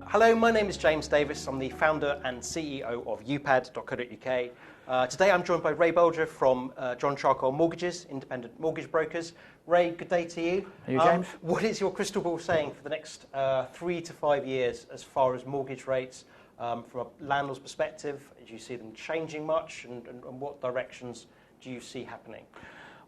Hello, my name is James Davis. I'm the founder and CEO of upad.co.uk. Today I'm joined by Ray Bolger from John Charcoal Mortgages, independent mortgage brokers. Ray, good day to you. Are you, James? What is your crystal ball saying for the next 3 to 5 years as far as mortgage rates from a landlord's perspective? Do you see them changing much, and what directions do you see happening?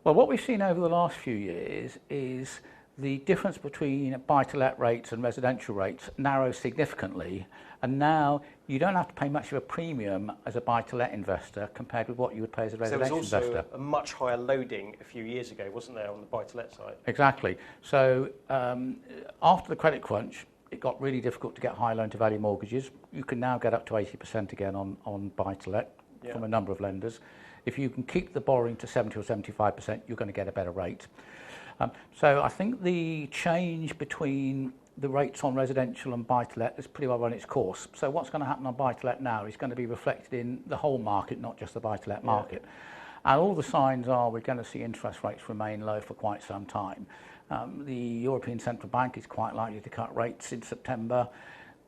Well, what we've seen over the last few years is the difference between buy-to-let rates and residential rates narrows significantly, and now you don't have to pay much of a premium as a buy-to-let investor compared with what you would pay as a residential investor. There was also a much higher loading a few years ago, wasn't there, on the buy-to-let side? Exactly. So after the credit crunch, it got really difficult to get high loan-to-value mortgages. You can now get up to 80% again on buy-to-let from a number of lenders. If you can keep the borrowing to 70 or 75%, you're going to get a better rate. So I think the change between the rates on residential and buy-to-let has pretty well run its course. So what's going to happen on buy-to-let now is going to be reflected in the whole market, not just the buy-to-let market. And all the signs are we're going to see interest rates remain low for quite some time. The European Central Bank is quite likely to cut rates in September.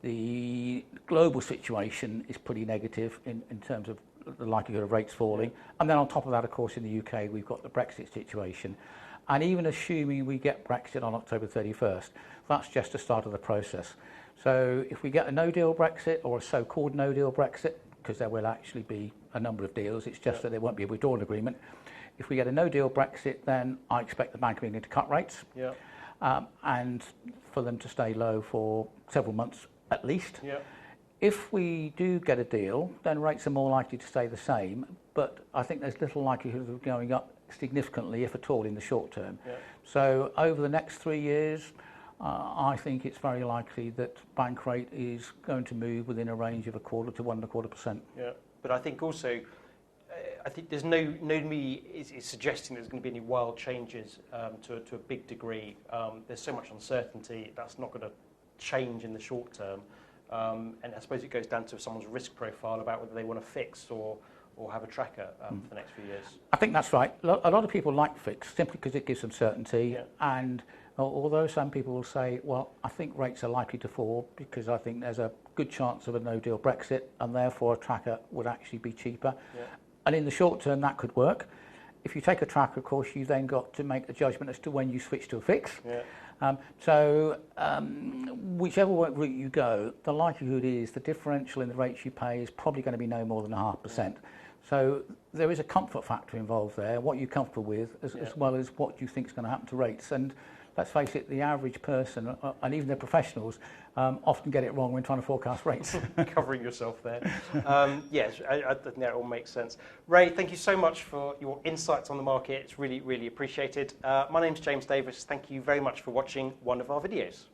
The global situation is pretty negative in terms of the likelihood of rates falling. And then on top of that, of course, in the UK, we've got the Brexit situation. And even assuming we get Brexit on October 31st, that's just the start of the process. So if we get a no-deal Brexit or a so-called no-deal Brexit, because there will actually be a number of deals, it's just that there won't be a withdrawal agreement. If we get a no-deal Brexit, then I expect the Bank of England to cut rates and for them to stay low for several months at least. If we do get a deal, then rates are more likely to stay the same, but I think there's little likelihood of going up significantly, if at all, in the short term. So over the next 3 years, I think it's very likely that bank rate is going to move within a range of 0.25% to 1.25%. But I think also, I think there's nobody is suggesting there's going to be any wild changes to a big degree. There's so much uncertainty that's not going to change in the short term. And I suppose it goes down to someone's risk profile about whether they want to fix or have a tracker for the next few years. I think that's right. A lot of people like fixed simply because it gives them certainty. And although some people will say, well, I think rates are likely to fall because I think there's a good chance of a no-deal Brexit and therefore a tracker would actually be cheaper. And in the short term, that could work. If you take a tracker, of course, you then got to make a judgment as to when you switch to a fix. Whichever route you go, the likelihood is the differential in the rates you pay is probably going to be no more than 0.5%. So there is a comfort factor involved there, what you're comfortable with, as well as what you think is going to happen to rates. And let's face it, the average person, and even the professionals, often get it wrong when trying to forecast rates. Covering yourself there. Yes, I think that all makes sense. Ray, thank you so much for your insights on the market. It's really, really appreciated. My name's James Davis. Thank you very much for watching one of our videos.